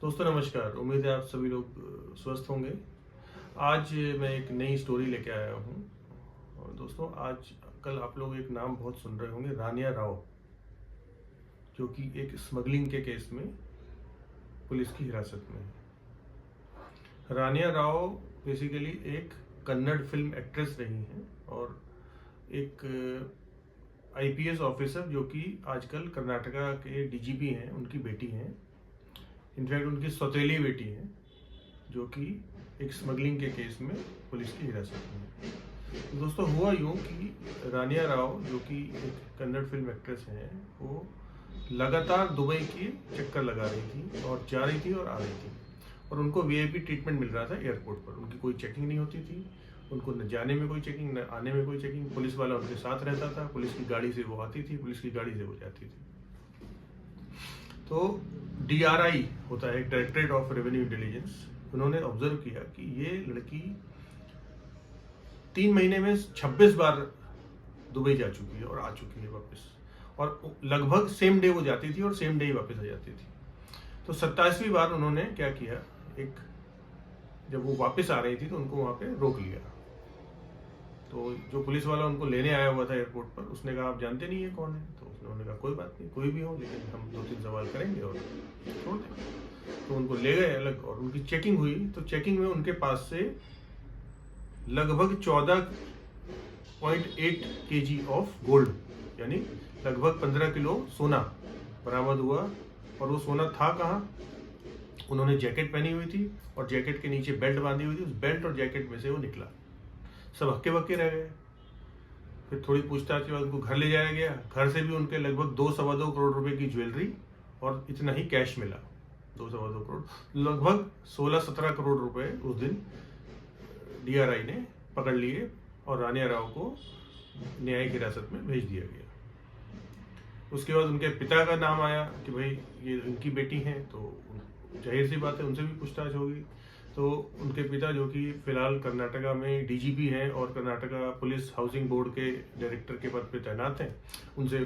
दोस्तों नमस्कार। उम्मीद है आप सभी लोग स्वस्थ होंगे। आज मैं एक नई स्टोरी लेके आया हूँ। और दोस्तों आज कल आप लोग एक नाम बहुत सुन रहे होंगे, रानिया राव, जो कि एक स्मगलिंग के केस में पुलिस की हिरासत में है। रानिया राव बेसिकली एक कन्नड़ फिल्म एक्ट्रेस रही हैं और एक आईपीएस ऑफिसर जो कि आजकल कर्नाटका के डीजीपी हैं, उनकी बेटी हैं। इनफैक्ट उनकी सौतेली बेटी है जो कि एक स्मगलिंग के केस में पुलिस की हिरासत में है। तो दोस्तों हुआ यूँ कि रानिया राव जो कि एक कन्नड़ फिल्म एक्ट्रेस हैं, वो लगातार दुबई की चक्कर लगा रही थी और जा रही थी और आ रही थी, और उनको वीआईपी ट्रीटमेंट मिल रहा था एयरपोर्ट पर। उनकी कोई चेकिंग नहीं होती थी, उनको न जाने में कोई चेकिंग न आने में कोई चेकिंग। पुलिस वाला उनके साथ रहता था, पुलिस की गाड़ी से वो आती थी, पुलिस की गाड़ी से वो जाती थी। तो DRI होता है, डायरेक्टरेट ऑफ रेवेन्यू इंटेलिजेंस, उन्होंने ऑब्जर्व किया कि ये लड़की 3 महीने में 26 बार दुबई जा चुकी है और आ चुकी है वापस, और लगभग सेम डे वो जाती थी और सेम डे ही वापस आ जाती थी। तो 27वीं बार उन्होंने क्या किया, जब वो वापस आ रही थी तो उनको वहां पे रोक लिया। तो जो पुलिस वाला उनको लेने आया हुआ था एयरपोर्ट पर, उसने कहा आप जानते नहीं है कौन है? तो उन्होंने कहा कोई बात नहीं, कोई भी हो, लेकिन हम 2-3 सवाल करेंगे और छोड़ देंगे। तो उनको ले गए अलग और उनकी चेकिंग हुई। तो चेकिंग में उनके पास से लगभग 14.8 kg ऑफ गोल्ड, यानी लगभग 15 किलो सोना बरामद हुआ। और वो सोना था कहाँ? उन्होंने जैकेट पहनी हुई थी और जैकेट के नीचे बेल्ट बांधी हुई थी। उस बेल्ट और जैकेट में से वो निकला। सब हक्के बक्के रह गए। फिर थोड़ी पूछताछ के बाद उनको घर ले जाया गया। घर से भी उनके लगभग 2-2.25 करोड़ रुपए की ज्वेलरी और इतना ही कैश मिला। 2-2.25 करोड़, लगभग 16-17 करोड़ रुपए उस दिन DRI ने पकड़ लिए और रानिया राव को न्यायिक हिरासत में भेज दिया गया। उसके बाद उनके पिता का नाम आया कि भाई ये इनकी बेटी हैं, तो जाहिर सी बात है उनसे भी पूछताछ होगी। तो उनके पिता जो कि फिलहाल कर्नाटका में डीजीपी हैं और कर्नाटका पुलिस हाउसिंग बोर्ड के डायरेक्टर के पद पे तैनात हैं, उनसे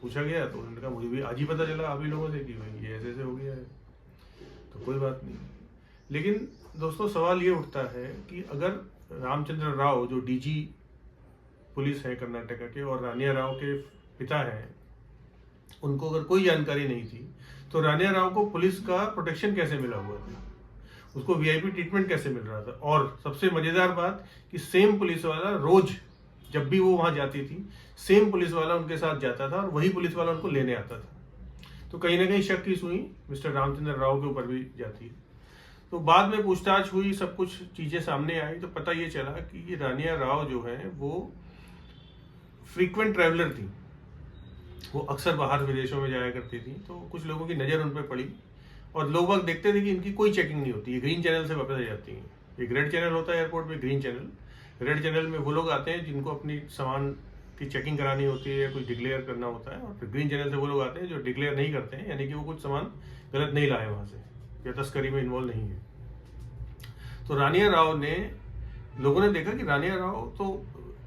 पूछा गया तो उन्होंने कहा मुझे भी आज ही पता चला आप ही लोगों से कि भाई ये ऐसे हो गया है। तो कोई बात नहीं। लेकिन दोस्तों सवाल ये उठता है कि अगर रामचंद्र राव जो डीजी पुलिस है कर्नाटका के और रानिया राव के पिता हैं, उनको अगर कोई जानकारी नहीं थी तो रानिया राव को पुलिस का प्रोटेक्शन कैसे मिला हुआ था? उसको वीआईपी ट्रीटमेंट कैसे मिल रहा था? और सबसे मजेदार बात कि सेम पुलिस वाला रोज जब भी वो वहां जाती थी, सेम पुलिस वाला उनके साथ जाता था और वही पुलिस वाला उनको लेने आता था। तो कहीं ना कहीं शक की सुई मिस्टर रामचंद्र राव के ऊपर भी जाती है। तो बाद में पूछताछ हुई, सब कुछ चीजें सामने आई, तो पता ये चला कि ये रानिया राव जो है वो फ्रीक्वेंट ट्रैवलर थी। वो अक्सर बाहर विदेशों में जाया करती थी। तो कुछ लोगों की नज़र उन पर पड़ी और लोग बाग देखते थे कि इनकी कोई चेकिंग नहीं होती है, ग्रीन चैनल से वापस आ जाती हैं। एक रेड चैनल होता है एयरपोर्ट पे, ग्रीन चैनल। रेड चैनल में वो लोग आते हैं जिनको अपनी सामान की चेकिंग करानी होती है या कुछ डिक्लेयर करना होता है, और फिर ग्रीन चैनल से वो लोग आते हैं जो डिक्लेयर नहीं करते हैं, यानी कि वो कुछ सामान गलत नहीं लाए वहाँ से या तस्करी में इन्वॉल्व नहीं है। तो रानिया राव ने, लोगों ने देखा कि रानिया राव तो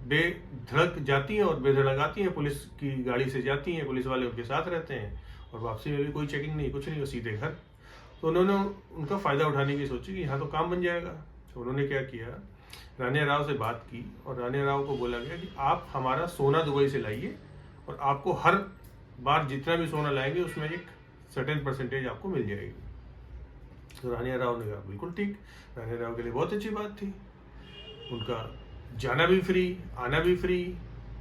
बेधड़क जाती हैं और बेधड़क आती हैं, पुलिस की गाड़ी से जाती हैं, पुलिस वाले उनके साथ रहते हैं और वापसी में भी कोई चेकिंग नहीं, कुछ नहीं, वो सीधे घर। तो उन्होंने उनका फ़ायदा उठाने की सोची कि यहाँ तो काम बन जाएगा। तो उन्होंने क्या किया, रानिया राव से बात की और रानिया राव को बोला गया कि आप हमारा सोना दुबई से लाइए और आपको हर बार जितना भी सोना लाएंगे उसमें एक सर्टेन परसेंटेज आपको मिल जाएगी। तो रानिया राव ने कहा बिल्कुल ठीक। रानिया राव के लिए बहुत अच्छी बात थी। उनका जाना भी फ्री, आना भी फ्री,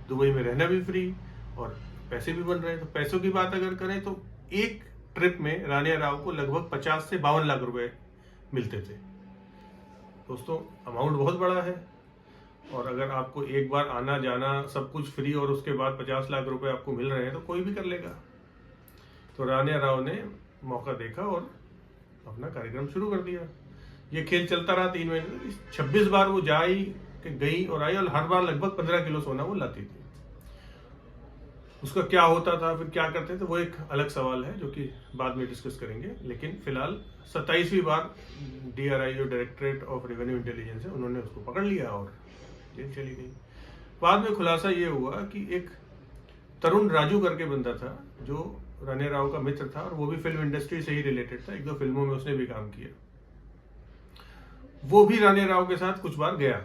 दुबई में रहना भी फ्री और पैसे भी बन रहे हैं। तो पैसों की बात अगर करें तो एक ट्रिप में रानिया राव को लगभग 50 से 52 लाख रुपए मिलते थे। दोस्तों अमाउंट बहुत बड़ा है, और अगर आपको एक बार आना जाना सब कुछ फ्री और उसके बाद 50 लाख रुपए आपको मिल रहे हैं तो कोई भी कर लेगा। तो रानिया राव ने मौका देखा और अपना कार्यक्रम शुरू कर दिया। ये खेल चलता रहा 3 महीने। 26 बार वो गई और आई और हर बार लगभग 15 किलो सोना वो लाती थी। उसका क्या होता था, फिर क्या करते थे, वो एक अलग सवाल है जो कि बाद में डिस्कस करेंगे। लेकिन फिलहाल 27वीं बार DRI जो डायरेक्टरेट ऑफ रेवेन्यू इंटेलिजेंस है, उन्होंने उसको पकड़ लिया और जेल चली गई। बाद में खुलासा ये हुआ कि एक तरुण राजू करके बंदा था जो रानी राव का मित्र था और वो भी फिल्म इंडस्ट्री से ही रिलेटेड था, 1-2 फिल्मों में उसने भी काम किया। वो भी रानी राव के साथ कुछ बार गया।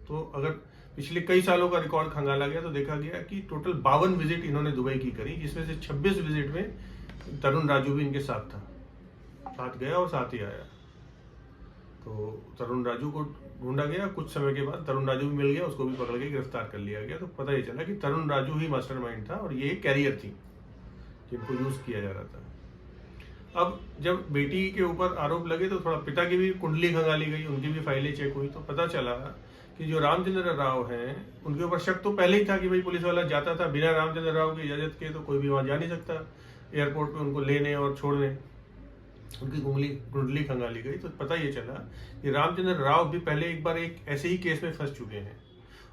तो अगर पिछले कई सालों का रिकॉर्ड खंगाला गया तो देखा गया कि टोटल 52 विजिट इन्होंने दुबई की करी, जिसमें से 26 विजिट में तरुण राजू भी इनके साथ था, साथ गया और साथ ही आया। तो तरुण राजू को ढूंढा गया, कुछ समय के बाद तरुण राजू भी मिल गया, उसको भी पकड़ के गिरफ्तार कर लिया गया। तो पता ही चला कि तरुण राजू ही मास्टरमाइंड था और ये कैरियर थी जिनको यूज किया जा रहा था। अब जब बेटी के ऊपर आरोप लगे तो थोड़ा पिता की भी कुंडली खंगाली गई, उनकी भी फाइलें चेक हुई, तो पता चला कि जो रामचंद्र राव हैं उनके ऊपर शक तो पहले ही था कि भाई पुलिस वाला जाता था बिना रामचंद्र राव की इजाजत के, तो कोई भी वहां जा नहीं सकता एयरपोर्ट पे उनको लेने और छोड़ने। उनकी कुंडली खंगाली गई तो पता ये चला कि रामचंद्र राव भी पहले एक बार एक ऐसे ही केस में फंस चुके हैं।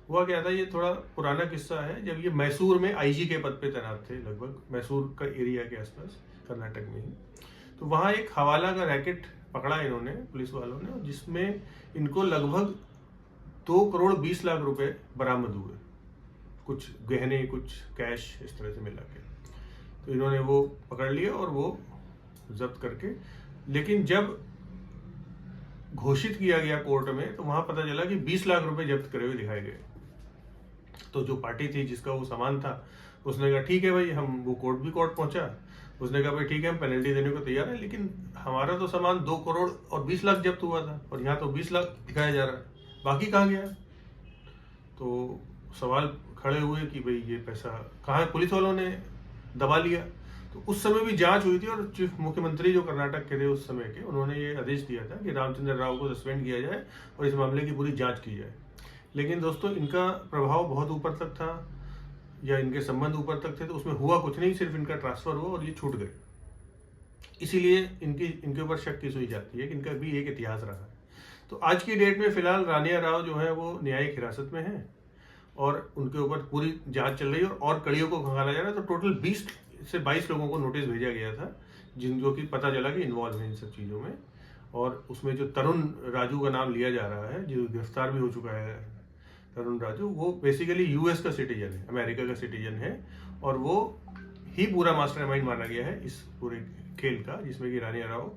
हुआ क्या था, ये थोड़ा पुराना किस्सा है, जब ये मैसूर में आईजी के पद पे तैनात थे, लगभग मैसूर का एरिया के आसपास कर्नाटक में ही। तो वहाँ एक हवाला का रैकेट पकड़ा इन्होंने, पुलिस वालों ने, जिसमें इनको लगभग 2 करोड़ 20 लाख रुपए बरामद हुए, कुछ गहने कुछ कैश इस तरह से मिला के। तो इन्होंने वो पकड़ लिया और वो जब्त करके, लेकिन जब घोषित किया गया कोर्ट में तो वहां पता चला कि 20 लाख रुपए जब्त करे हुए दिखाए गए। तो जो पार्टी थी जिसका वो सामान था उसने कहा ठीक है भाई, हम वो कोर्ट पहुंचा, उसने कहा भाई ठीक है हम पेनल्टी देने को तैयार है, लेकिन हमारा तो सामान 2 करोड़ और 20 लाख जब्त हुआ था और यहाँ तो 20 लाख दिखाया जा रहा है, बाकी कहाँ गया? तो सवाल खड़े हुए कि भाई ये पैसा कहाँ है, पुलिस वालों ने दबा लिया। तो उस समय भी जांच हुई थी और चीफ मुख्यमंत्री जो कर्नाटक के थे उस समय के, उन्होंने ये आदेश दिया था कि रामचंद्र राव को सस्पेंड किया जाए और इस मामले की पूरी जांच की जाए। लेकिन दोस्तों इनका प्रभाव बहुत ऊपर तक था या इनके संबंध ऊपर तक थे, तो उसमें हुआ कुछ नहीं, सिर्फ इनका ट्रांसफर हुआ और ये छूट गए। इसीलिए इनके ऊपर शक की सुई जाती है कि इनका भी एक इतिहास रहा है। तो आज की डेट में फिलहाल रानिया राव जो है वो न्यायिक हिरासत में है और उनके ऊपर पूरी जांच चल रही है और कड़ियों को खंगाला जा रहा है। तो टोटल 20 से 22 लोगों को नोटिस भेजा गया था जो कि पता चला कि इन्वॉल्व है इन सब चीज़ों में। और उसमें जो तरुण राजू का नाम लिया जा रहा है, जो गिरफ्तार भी हो चुका है तरुण राजू, वो बेसिकली यूएस का सिटीजन है, अमेरिका का सिटीजन है और वो ही पूरा मास्टरमाइंड माना गया है इस पूरे खेल का, जिसमें कि रानिया राव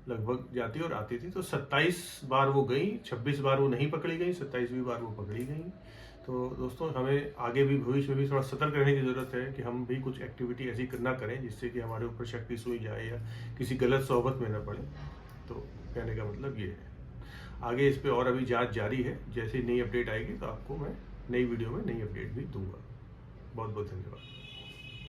लगभग जाती और आती थी। तो 27 बार वो गई, 26 बार वो नहीं पकड़ी गई, 27वीं बार वो पकड़ी गई। तो दोस्तों हमें आगे भी भविष्य में भी थोड़ा सतर्क रहने की ज़रूरत है कि हम भी कुछ एक्टिविटी ऐसी ना करें जिससे कि हमारे ऊपर शक की सुई जाए या किसी गलत सोहबत में न पड़े। तो कहने का मतलब ये है। आगे इस पे और अभी जांच जारी है, जैसे नई अपडेट आएगी तो आपको मैं नई वीडियो में नई अपडेट भी दूंगा। बहुत बहुत धन्यवाद।